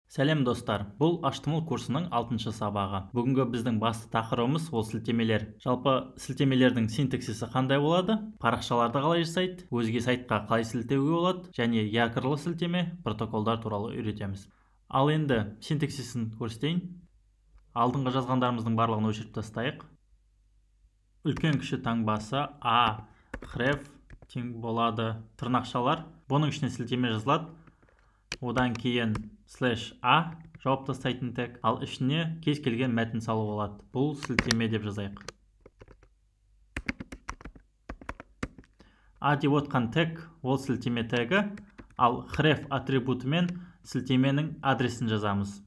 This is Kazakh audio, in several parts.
Сәлем достар, бұл HTML курсының 6-шы сабағы. Бүгінгі біздің басты тақырыбымыз ол сілтемелер. Жалпы сілтемелердің синтаксисі қандай болады? Парақшаларды қалай жасайды? Өзге сайтқа қалай сілтеуге болады? Және якорлы сілтеме, протоколдар туралы үйретеміз. Ал енді синтаксисін көрсетейін. Алдыңғы жазғандарымыздың барлығын өшіріп тастайық. Үлкен кіші таңбасы A, href тең болады, тырнақшалар. Бұның ішіне сілтеме жазылады. Одан кейін /a жауап тастайтын тег, ал ішіне кез келген мәтін салу болады. Бұл сілтеме деп жазайық. A деп отқан тег ол сілтеме тегі, ал href атрибутымен сілтеменің адресін жазамыз.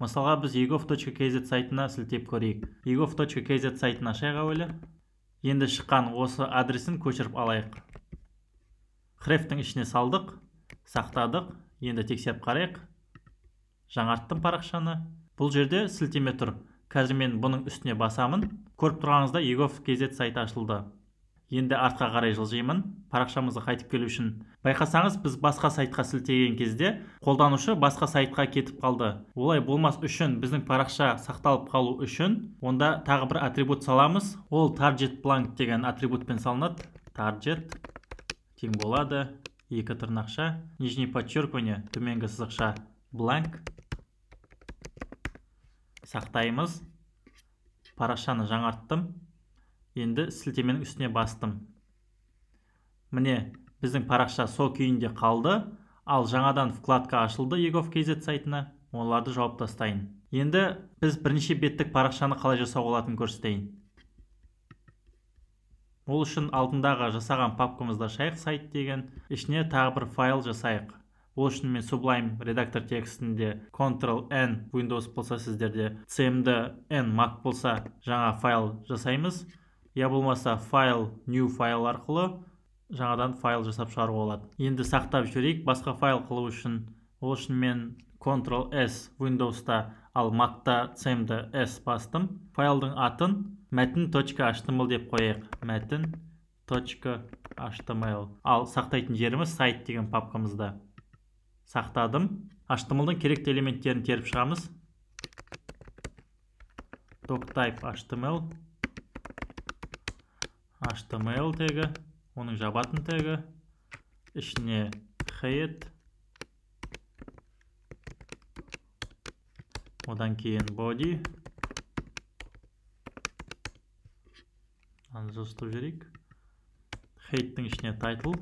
Мысалға біз egov.kz сайтына сілтеп көрейік. egov.kz сайтын ашайық әуелі. Енді шыққан осы адресін көшіріп алайық. Hrefтің ішіне салдық, сақтадық. Енді тексеріп қарайық. Жаңарттым парақшаны. Бұл жерде сілтеме тұр. Қазір мен бұның үстіне басамын. Көріп тұрғаныңызда egov.kz сайты ашылды. Енді артқа қарай жылжимын. Парақшамызға қайтып келу үшін. Байқасаңыз, біз басқа сайтқа сілтеген кезде қолданушы басқа сайтқа кетіп қалды. Олай болмас үшін, біздің парақша сақталып қалу үшін, онда тағы бір атрибут саламыз. Ол target blank деген атрибутпен салынады. Target тең болады. Екі тырнақша, нижний подчеркивание, төменгі сызықша blank. Сақтаймыз. Парақшаны жаңарттым. Енді сілтеменің үстіне бастым. Міне, біздің парақша сол күйінде қалды, ал жаңадан вкладка ашылды egov.kz сайтына. Оларды жауып тастайын. Енді біз бірнеше беттік парақшаны қалай жасауға болатынын көрсетейін. Ол үшін алдындағы жасаған папкамызда шайық сайт деген, ішіне тағы бір файл жасайық. Ол үшін мен Sublime редактор текстінде Ctrl-N Windows болса, сіздерде cmd-n Mac болса, жаңа файл жасаймыз. Я болмаса файл new файл арқылы жаңадан файл жасап шығаруға болады. Енді сақтап жіберейік басқа файл қылу үшін. Ол үшін мен Ctrl-S Windows'та, ал Mac'та cmd-s бастым. Файлдың атын мәтін.html деп қояйық. Мәтін.html. Ал сақтайтын жеріміз сайт деген папкамызда. Сақтадым. HTML-дың керекті элементтерін теріп шығамыз. Doctype HTML. HTML тегі, оның жабатын тегі, ішіне head, одан кейін body. Жостып жүрейік. Head'тің ішіне title.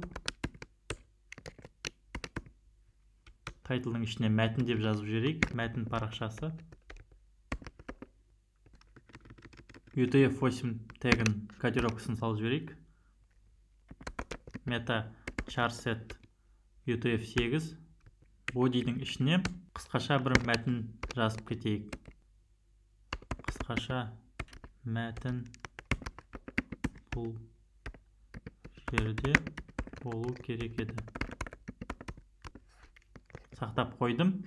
Title'ның ішіне мәтін деп жазып жүрейік. Мәтін парақшасы. UTF-8 тегін кодировкасын салып жіберейік. Meta charset UTF-8. Body'дің ішіне қысқаша бір мәтін жазып кетейік. Қысқаша мәтін бұл жерде болу керек еді. Сақтап қойдым.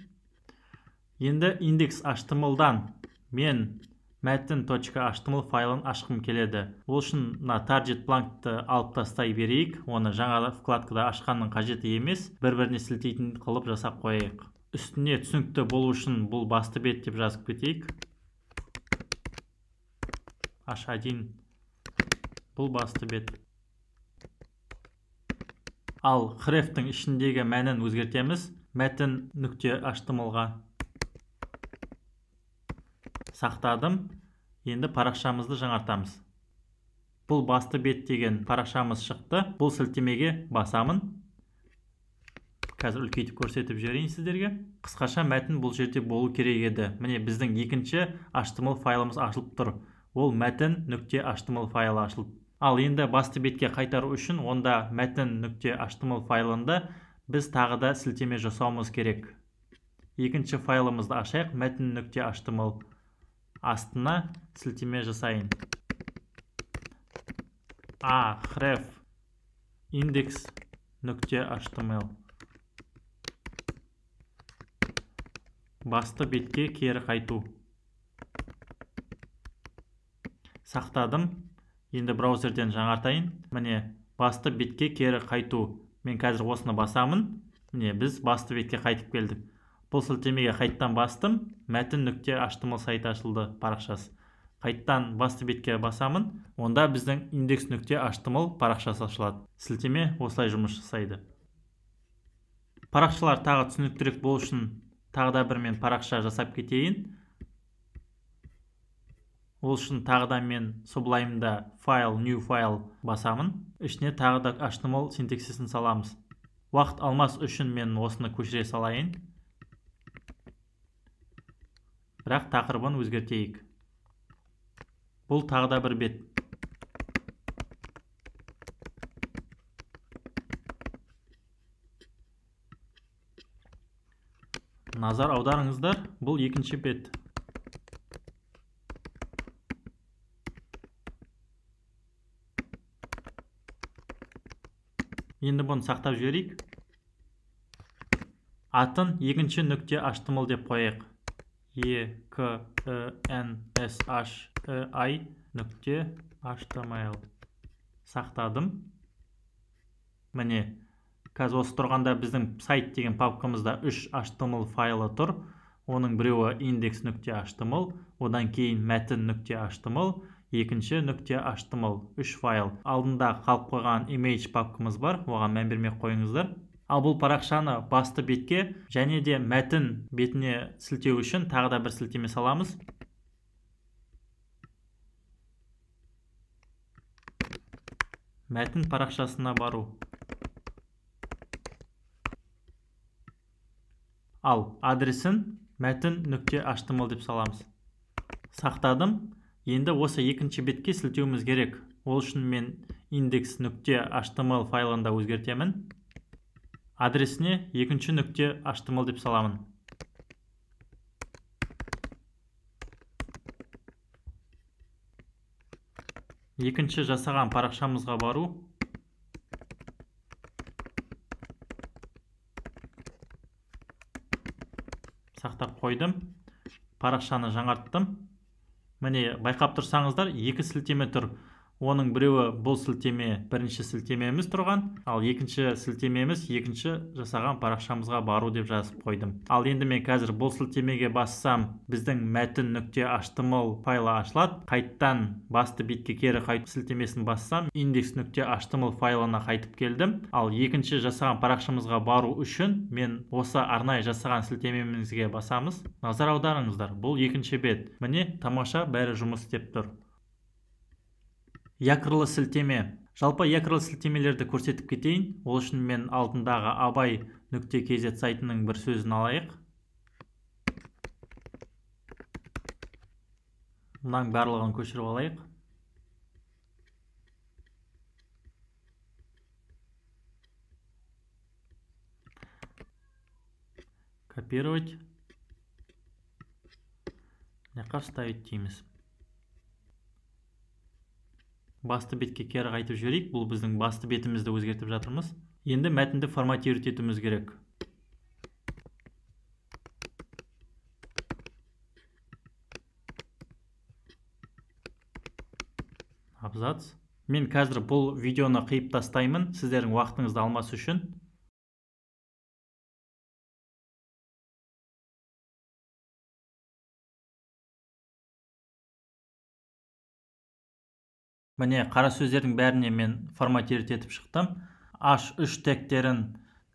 Енді индекс HTML-дан мен мәтін.html файлын ашқым келеді. Ол үшін target blank'ты алып тастай берейік. Оны жаңа вкладкада ашқанның қажеті емес, бір-біріне сілтейтін қылып жасап қойайық. Үстіне түсінікті болу үшін бұл басты бет деп жазып кетейік. H1 бұл басты бет. Ал hrefтің ішіндегі мәнін өзгертеміз. Мәтін.html-ға. Сақтадым. Енді парақшамызды жаңартамыз. Бұл басты бет деген парақшамыз шықты. Бұл сілтемеге басамын. Қазір үлкейтіп көрсетіп жіберейін сіздерге. Қысқаша мәтін бұл жерде болу керек еді. Міне біздің екінші HTML файлымыз ашылып тұр. Ол мәтін.html файлы ашылып. Ал енді басты бетке қайтару үшін онда мәтін.html файлында біз тағы да сілтеме жасауымыз керек. Екінші файлымызды ашайық. Мәтін.html астына сілтеме жасайын. href index.html. Басты бетке кері қайту. Сақтадым. Енді браузерден жаңартайын. Міне, басты бетке кері қайту. Мен қазір осыны басамын. Міне, біз басты бетке қайтып келдік. Бұл сілтемеге қайттан бастым, мәтін.html сайты ашылды парақшасы. Қайттан басты бетке басамын, онда біздің index.html парақшасы ашылады. Сілтеме осылай жұмыс жасайды. Парақшалар тағы түсініктірек болу үшін тағы да бір мен парақша жасап кетейін. Ол үшін тағы да мен Sublime'да File, New File басамын. Ішіне тағы да HTML синтаксисін саламыз. Уақыт алмас үшін мен осыны көшіре салайын. Бірақ тақырыбын өзгертейік. Бұл тағы да бір бет. Назар аударыңыздар, бұл екінші бет. Енді бұны сақтап жіберейік. Атын екінші нүкте HTML деп қояйық. EKNSHI.html сақтадым. Міне, қазір осы тұрғанда біздің сайт деген папкамызда 3 HTML файлы тұр. Оның біреуі index.html, одан кейін мәтін.html, екінші .html 3 файл. Алдында қалып қойған image папкамыз бар, оған мән бермей қойыңыздар. Ал бұл парақшаны басты бетке және де мәтін бетіне сілтеу үшін тағы да бір сілтеме саламыз. Мәтін парақшасына бару. Ал адресін мәтін.html деп саламыз. Сақтадым. Енді осы екінші бетке сілтеуіміз керек. Ол үшін мен index.html файлында өзгертемін. Адресіне екінші .html деп саламын. Екінші жасаған парақшамызға бару. Сақтап қойдым. Парақшаны жаңарттым. Міне, байқап тұрсаңыздар, екі сілтеме тұр. Оның біреуі бұл сілтеме, бірінші сілтемеміз тұрған, ал екінші сілтемеміз екінші жасаған парақшамызға бару деп жазып қойдым. Ал енді мен қазір бұл сілтемеге бассам, біздің мәтін.html файлы ашылады. Қайттан басты бетке кері қайтып сілтемесін бассам, index.html файлына қайтып келдім. Ал екінші жасаған парақшамызға бару үшін мен осы арнайы жасаған сілтемемізге басамыз. Назар аударыңыздар, бұл екінші бет. Міне, тамаша, бәрі жұмыс істеп тұр. Якырлы сілтеме. Жалпы якырлы сілтемелерді көрсетіп кетейін. Ол үшін мен алдындағы abay.kz сайтының бір сөзін алайық. Мұның барлығын көшіріп алайық. Копировать. Жаққа вставить дейміз. Басты бетке кері қайтып жіберейік. Бұл біздің басты бетімізді өзгертіп жатырмыз. Енді мәтінді форматировать етуіміз керек. Абзац. Мен қазір бұл видеоны қиып тастаймын, сіздердің уақытыңызды алмас үшін. Міне, қара сөздердің бәріне мен форматировать етіп шықтым. H3 тегтерін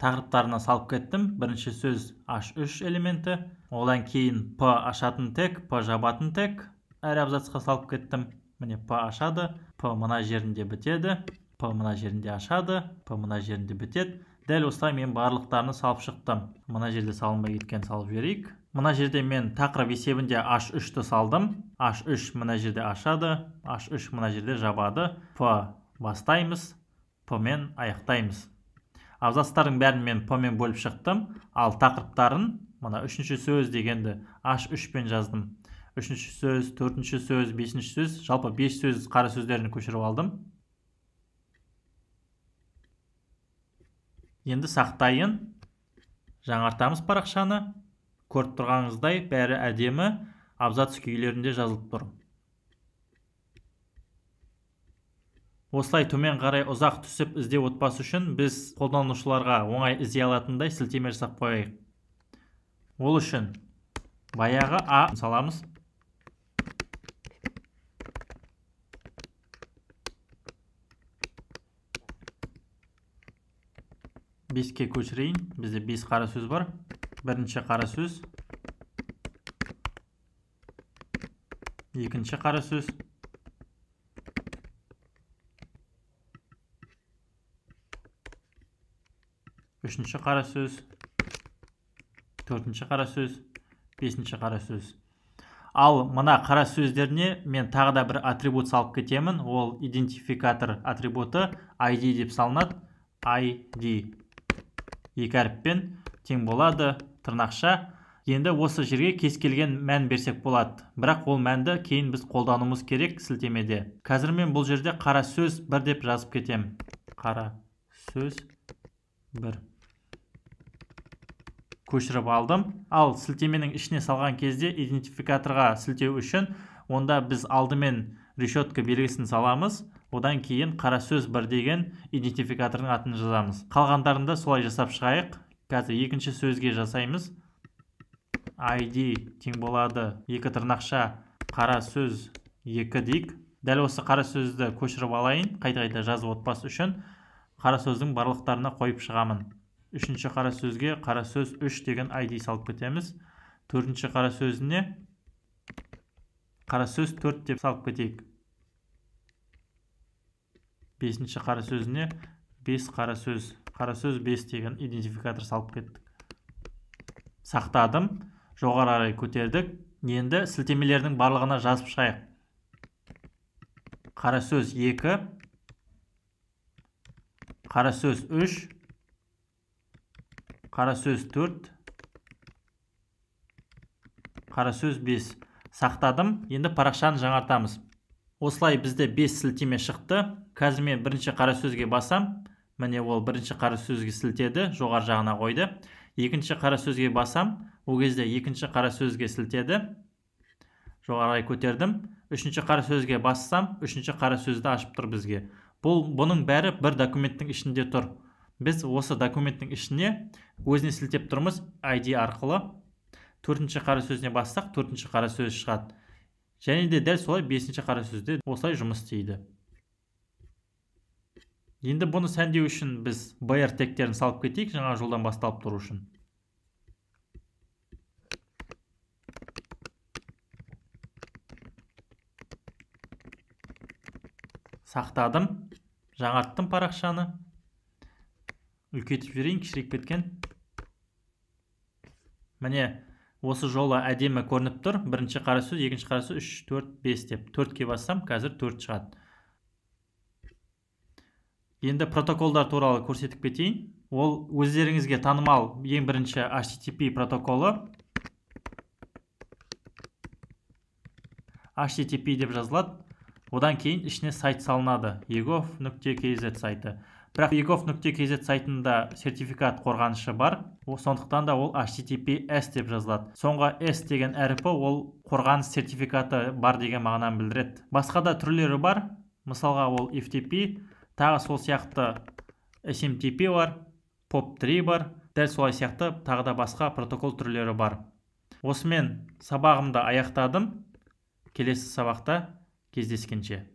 тақырыптарына салып кеттім. Бірінші сөз H3 элементі, одан кейін P ашатын тег, P жабатын тег әр абзацқа салып кеттім. Міне, P ашады, P мына жерінде бітеді, P мына жерінде ашады, P мына жерінде бітеді. Дәл осылай мен барлықтарını салып шықтым. Мына жерде салынбай кеткен салып жіберейік. Мына жерде мен тақырып есебінде H3-ті салдым. H3 мына жерде ашады, H3 мына жерде жабады. P бастаймыз, P мен аяқтаймыз. Абзацтардың бәрін мен P мен бөліп шықтым. Ал тақырыптарын, мына үшінші сөз дегенді H3 пен жаздым. Үшінші сөз, төртінші сөз, бесінші сөз, жалпы 5 сөз қара сөздерін көшіріп алдым. Енді сақтайын. Жаңартамыз парақшаны. Көріп тұрғаныңыздай бәрі әдемі абзац күйлерінде жазылып тұр. Осылай төмен қарай ұзақ түсіп іздеп отпас үшін біз қолданушыларға оңай іздей алатындай сілтеме жасап қояйық. Ол үшін баяғы А саламыз. Беске көшірейін. Бізде 5 қара сөз бар. Бірінші қара сөз. Екінші қара сөз. Үшінші қара сөз. Төртінші қара сөз. Бесінші қара сөз. Ал мына қара сөздеріне мен тағы да бір атрибут салып кетемін. Ол идентификатор атрибуты ID деп салынады. ID. Екі әріппен тең болады, тырнақша. Енді осы жерге кез келген мән берсек болады. Бірақ ол мәнді кейін біз қолдануымыз керек сілтемеде. Қазір мен бұл жерде қара сөз 1 деп жазып кетем. Қара сөз 1. Көшіріп алдым. Ал сілтеменің ішіне салған кезде идентификаторға сілтеу үшін онда біз алдымен решетка белгісін саламыз. Одан кейін қара сөз 1 деген идентификатордың атын жазамыз. Қалғандарында солай жасап шығайық. Қазір екінші сөзге жасаймыз. ID тең болады 2 тырнақша қара сөз 2 дейік. Дәл осы қара сөзді көшіріп алайын. Қайта-қайта жазып отпас үшін қара сөздің барлықтарына қойып шығамын. Үшінші қара сөзге қара сөз 3 деген ID салып кетеміз. Төртінші қара сөзіне қара сөз 4 деп салып кетейік. Бесінші қара сөзіне 5 қара сөз 5 деген идентификатор салып кеттік. Сақтадым. Жоғары қарай көтердік. Енді сілтемелердің барлығына жазып шығайық. Қара сөз 2, қара сөз 3, қара сөз 4, қара сөз 5. Сақтадым. Енді парақшаны жаңартамыз. Осылай бізде 5 сілтеме шықты. Қазір мен бірінші қара сөзге басам. Міне ол бірінші қара сөзге сілтеді, жоғары жағына қойды. Екінші қара сөзге басам. Ол кезде екінші қара сөзге сілтеді. Жоғарыға көтердім. Үшінші қара сөзге бассам, үшінші қара сөзді ашып тұр бізге. Бұның бәрі бір документтің ішінде тұр. Біз осы документтің ішіне өзіне сілтеп тұрмыз ID арқылы. Төртінші қара сөзіне бассақ, төртінші қара сөз шығады. Және де дәл солай бесінші қара сөзде осылай жұмыс істейді. Енді бұны сәндеу үшін біз BR тегтерін салып кетейік, жаңа жолдан басталып тұру үшін. Сақтадым, жаңарттым парақшаны. Үлкейтіп жіберейін, кішірейіп кеткен. Міне, осы жолы әдемі көрініп тұр. Бірінші қара сөз, екінші қара сөз, 3, 4, 5 деп. 4-ке бассам, қазір 4 шығады. Енді протоколдар туралы көрсетіп кетейін. Ол өздеріңізге танымал ең бірінші HTTP протоколы. HTTP деп жазылады. Одан кейін ішіне сайт салынады. egov.kz сайты. Бірақ egov.kz сайтында сертификат қорғанышы бар. Сондықтан да ол HTTPS деп жазылады. Соңғы S деген әріпі ол қорғаныс сертификаты бар деген мағынаны білдіреді. Басқа да түрлері бар. Мысалға ол FTP, тағы сол сияқты SMTP бар, POP3 бар. Дәл солай сияқты тағы да басқа протокол түрлері бар. Осымен сабағымды аяқтадым. Келесі сабақта кездескенше.